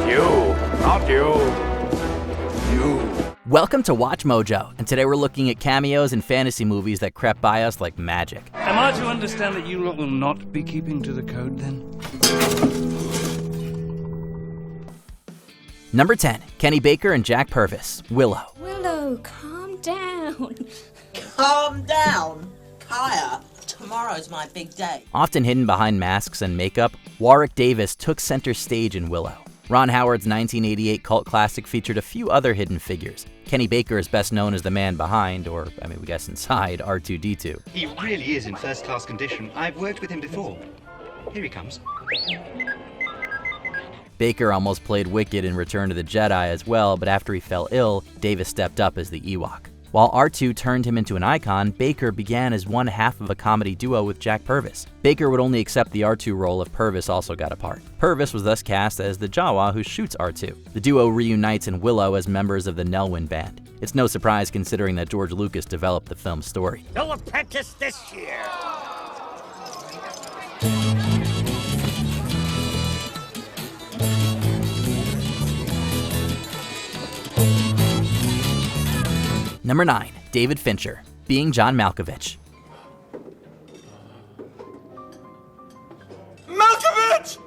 You, not you. You. Welcome to Watch Mojo, and today we're looking at cameos in fantasy movies that crept by us like magic. Am I to understand that you lot will not be keeping to the code then? Number 10, Kenny Baker and Jack Purvis, Willow. Willow, calm down. Calm down, Kaya. Tomorrow's my big day. Often hidden behind masks and makeup, Warwick Davis took center stage in Willow. Ron Howard's 1988 cult classic featured a few other hidden figures. Kenny Baker is best known as the man behind, or we guess inside, R2-D2. He really is in first-class condition. I've worked with him before. Here he comes. Baker almost played Wicket in Return of the Jedi as well, but after he fell ill, Davis stepped up as the Ewok. While R2 turned him into an icon, Baker began as one half of a comedy duo with Jack Purvis. Baker would only accept the R2 role if Purvis also got a part. Purvis was thus cast as the Jawa who shoots R2. The duo reunites in Willow as members of the Nelwyn Band. It's no surprise considering that George Lucas developed the film's story. No apprentice this year. Number 9, David Fincher, being John Malkovich. Malkovich?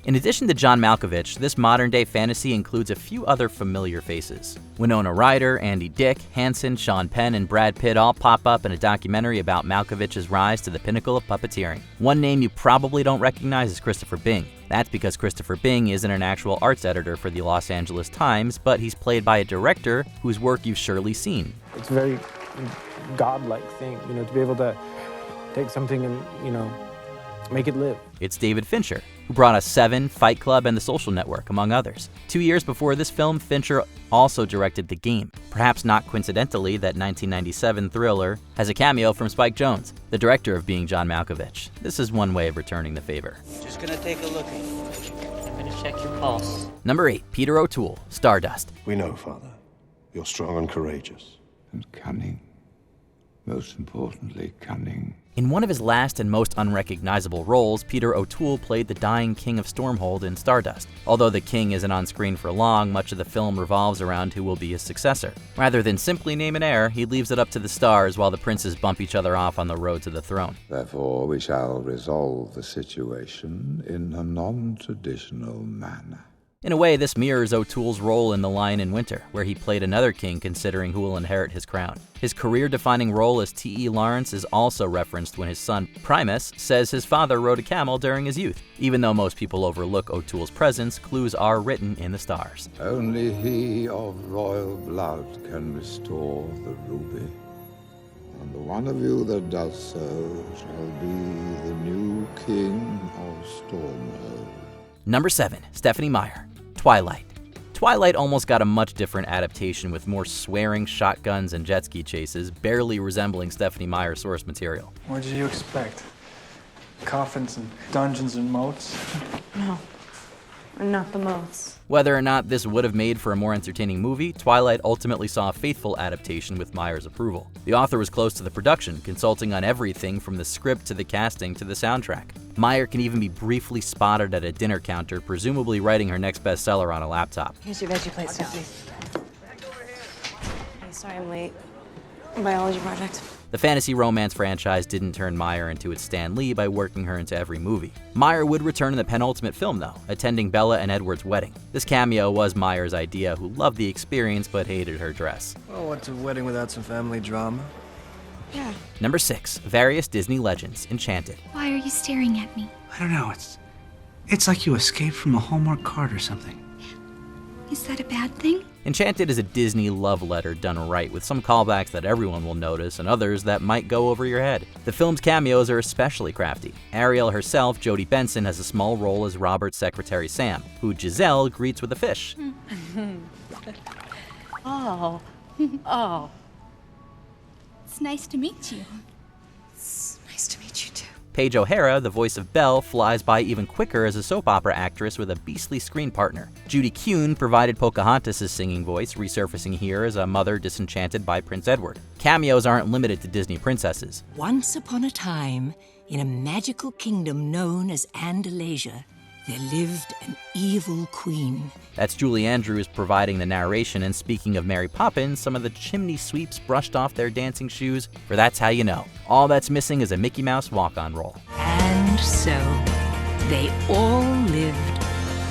In addition to John Malkovich, this modern-day fantasy includes a few other familiar faces. Winona Ryder, Andy Dick, Hansen, Sean Penn, and Brad Pitt all pop up in a documentary about Malkovich's rise to the pinnacle of puppeteering. One name you probably don't recognize is Christopher Bing. That's because Christopher Bing isn't an actual arts editor for the Los Angeles Times, but he's played by a director whose work you've surely seen. It's a very godlike thing, to be able to take something and, make it live. It's David Fincher, who brought us Seven, Fight Club, and The Social Network, among others. 2 years before this film, Fincher also directed The Game. Perhaps not coincidentally, that 1997 thriller has a cameo from Spike Jonze, the director of Being John Malkovich. This is one way of returning the favor. Just gonna take a look. I'm gonna check your pulse. Number 8, Peter O'Toole, Stardust. We know, Father, you're strong and courageous. And cunning. Most importantly, cunning. In one of his last and most unrecognizable roles, Peter O'Toole played the dying king of Stormhold in Stardust. Although the king isn't on screen for long, much of the film revolves around who will be his successor. Rather than simply name an heir, he leaves it up to the stars while the princes bump each other off on the road to the throne. Therefore, we shall resolve the situation in a non-traditional manner. In a way, this mirrors O'Toole's role in The Lion in Winter, where he played another king considering who will inherit his crown. His career-defining role as T.E. Lawrence is also referenced when his son, Primus, says his father rode a camel during his youth. Even though most people overlook O'Toole's presence, clues are written in the stars. Only he of royal blood can restore the ruby. And the one of you that does so shall be the new king of Stormhold. Number 7, Stephenie Meyer, Twilight. Twilight almost got a much different adaptation with more swearing, shotguns, and jet ski chases, barely resembling Stephenie Meyer's source material. What did you expect? Coffins and dungeons and moats? No, not the moats. Whether or not this would have made for a more entertaining movie, Twilight ultimately saw a faithful adaptation with Meyer's approval. The author was close to the production, consulting on everything from the script to the casting to the soundtrack. Meyer can even be briefly spotted at a dinner counter, presumably writing her next bestseller on a laptop. Here's your veggie plate, Stephanie. Hey, sorry I'm late. Biology project. The fantasy romance franchise didn't turn Meyer into its Stan Lee by working her into every movie. Meyer would return in the penultimate film, though, attending Bella and Edward's wedding. This cameo was Meyer's idea, who loved the experience but hated her dress. Well, what's a wedding without some family drama? Yeah. Number 6, various Disney legends, Enchanted. Why are you staring at me? I don't know, it's like you escaped from a Hallmark card or something. Is that a bad thing? Enchanted is a Disney love letter done right, with some callbacks that everyone will notice and others that might go over your head. The film's cameos are especially crafty. Ariel herself, Jodie Benson, has a small role as Robert's secretary Sam, who Giselle greets with a fish. Oh. Oh. It's nice to meet you. It's nice to meet you too. Paige O'Hara, the voice of Belle, flies by even quicker as a soap opera actress with a beastly screen partner. Judy Kuhn provided Pocahontas' singing voice, resurfacing here as a mother disenchanted by Prince Edward. Cameos aren't limited to Disney princesses. Once upon a time, in a magical kingdom known as Andalasia, there lived an evil queen. That's Julie Andrews providing the narration, and speaking of Mary Poppins, some of the chimney sweeps brushed off their dancing shoes, for that's how you know. All that's missing is a Mickey Mouse walk-on roll. And so, they all lived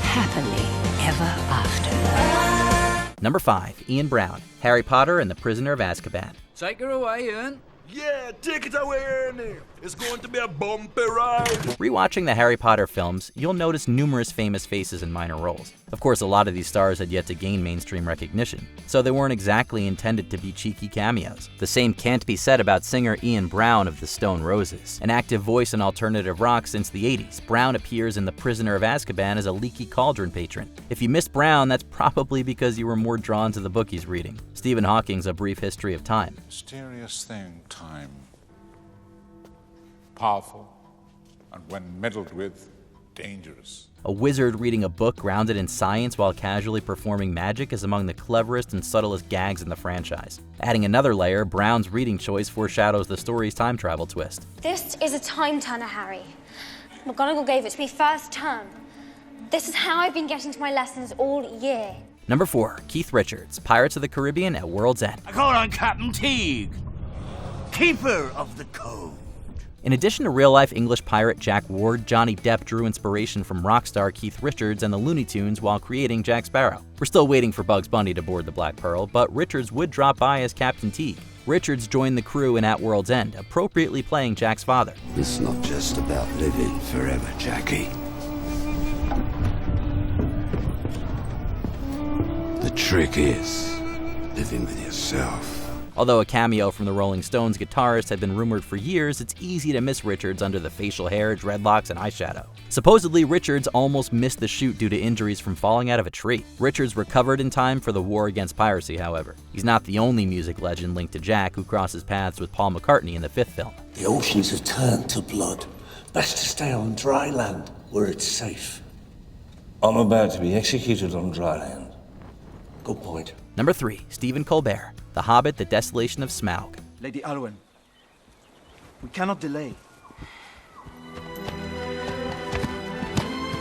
happily ever after. Number 5, Ian Brown, Harry Potter and the Prisoner of Azkaban. Take her away, Ian. Yeah, take it away, Ernie. It's going to be a bumpy ride. Rewatching the Harry Potter films, you'll notice numerous famous faces in minor roles. Of course, a lot of these stars had yet to gain mainstream recognition, so they weren't exactly intended to be cheeky cameos. The same can't be said about singer Ian Brown of the Stone Roses. An active voice in alternative rock since the 80s, Brown appears in The Prisoner of Azkaban as a leaky cauldron patron. If you missed Brown, that's probably because you were more drawn to the book he's reading. Stephen Hawking's A Brief History of Time. Mysterious thing, time. Powerful, and when meddled with, dangerous. A wizard reading a book grounded in science while casually performing magic is among the cleverest and subtlest gags in the franchise. Adding another layer, Brown's reading choice foreshadows the story's time travel twist. This is a time turner, Harry. McGonagall gave it to me first term. This is how I've been getting to my lessons all year. Number 4, Keith Richards, Pirates of the Caribbean at World's End. I call on Captain Teague, keeper of the code. In addition to real-life English pirate Jack Ward, Johnny Depp drew inspiration from Rockstar Keith Richards and the Looney Tunes while creating Jack Sparrow. We're still waiting for Bugs Bunny to board the Black Pearl, but Richards would drop by as Captain Teague. Richards joined the crew in At World's End, appropriately playing Jack's father. It's not just about living forever, Jackie. The trick is living with yourself. Although a cameo from the Rolling Stones guitarist had been rumored for years, it's easy to miss Richards under the facial hair, dreadlocks, and eyeshadow. Supposedly, Richards almost missed the shoot due to injuries from falling out of a tree. Richards recovered in time for the war against piracy, however. He's not the only music legend linked to Jack who crosses paths with Paul McCartney in the 5th film. The oceans have turned to blood. Best to stay on dry land where it's safe. I'm about to be executed on dry land. Good point. Number 3, Stephen Colbert, The Hobbit, The Desolation of Smaug. Lady Alwyn, we cannot delay.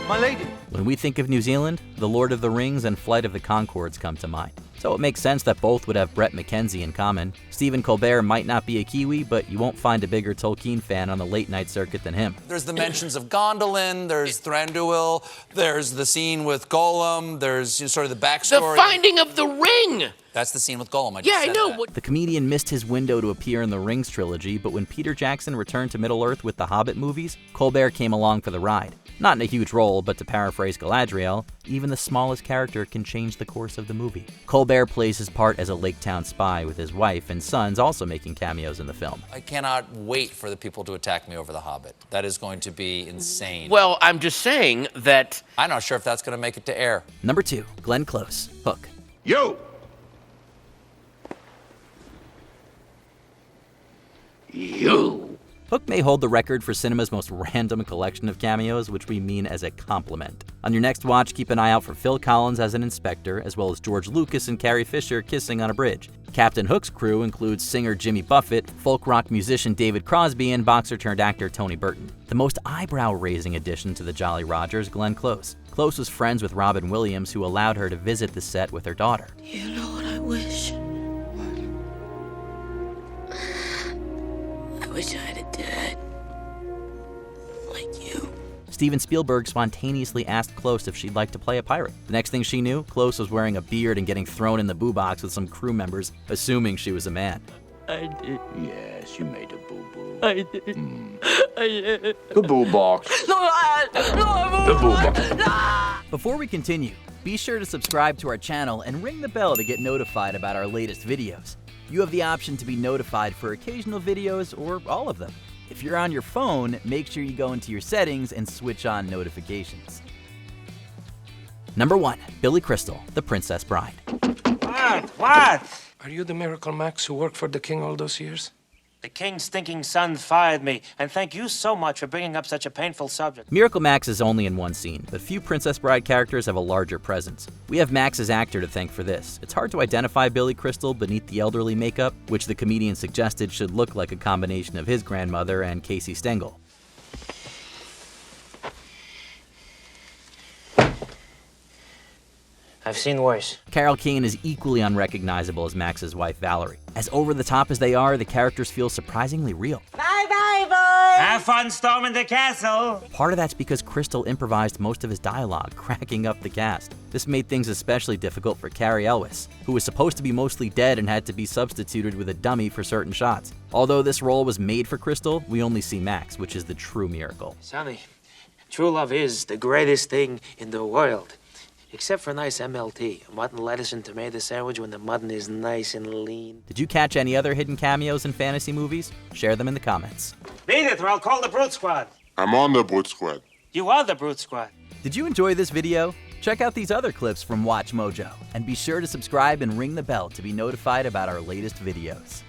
My lady! When we think of New Zealand, The Lord of the Rings and Flight of the Conchords come to mind. So it makes sense that both would have Brett McKenzie in common. Stephen Colbert might not be a Kiwi, but you won't find a bigger Tolkien fan on the late-night circuit than him. There's the mentions of Gondolin, there's Thranduil, there's the scene with Gollum, there's sort of the backstory. The Finding of the Ring! That's the scene with Gollum. I know. The comedian missed his window to appear in the Rings trilogy, but when Peter Jackson returned to Middle-earth with the Hobbit movies, Colbert came along for the ride. Not in a huge role, but to paraphrase Galadriel, even the smallest character can change the course of the movie. Colbert plays his part as a Lake Town spy, with his wife and sons also making cameos in the film. I cannot wait for the people to attack me over The Hobbit. That is going to be insane. Well, I'm just saying that... I'm not sure if that's going to make it to air. Number 2, Glenn Close, Hook. You! You! Hook may hold the record for cinema's most random collection of cameos, which we mean as a compliment. On your next watch, keep an eye out for Phil Collins as an inspector, as well as George Lucas and Carrie Fisher kissing on a bridge. Captain Hook's crew includes singer Jimmy Buffett, folk rock musician David Crosby, and boxer-turned-actor Tony Burton. The most eyebrow-raising addition to the Jolly Rogers, Glenn Close. Close was friends with Robin Williams, who allowed her to visit the set with her daughter. You know what I wish? I wish I had a dad like you. Steven Spielberg spontaneously asked Close if she'd like to play a pirate. The next thing she knew, Close was wearing a beard and getting thrown in the boo box with some crew members, assuming she was a man. I did. Yes, you made a boo-boo. I did. I did. The boo box. The boo box. Before we continue, be sure to subscribe to our channel and ring the bell to get notified about our latest videos. You have the option to be notified for occasional videos or all of them. If you're on your phone, make sure you go into your settings and switch on notifications. Number 1, Billy Crystal, The Princess Bride. What? Are you the Miracle Max who worked for the king all those years? The king's stinking son fired me, and thank you so much for bringing up such a painful subject. Miracle Max is only in one scene, but few Princess Bride characters have a larger presence. We have Max's actor to thank for this. It's hard to identify Billy Crystal beneath the elderly makeup, which the comedian suggested should look like a combination of his grandmother and Casey Stengel. I've seen worse. Carol Kane is equally unrecognizable as Max's wife, Valerie. As over-the-top as they are, the characters feel surprisingly real. Bye-bye, boys! Have fun storming the castle! Part of that's because Crystal improvised most of his dialogue, cracking up the cast. This made things especially difficult for Cary Elwes, who was supposed to be mostly dead and had to be substituted with a dummy for certain shots. Although this role was made for Crystal, we only see Max, which is the true miracle. Sonny, true love is the greatest thing in the world. Except for a nice MLT, a mutton, lettuce, and tomato sandwich when the mutton is nice and lean. Did you catch any other hidden cameos in fantasy movies? Share them in the comments. Beat it or I'll call the Brute Squad. I'm on the Brute Squad. You are the Brute Squad. Did you enjoy this video? Check out these other clips from Watch Mojo, and be sure to subscribe and ring the bell to be notified about our latest videos.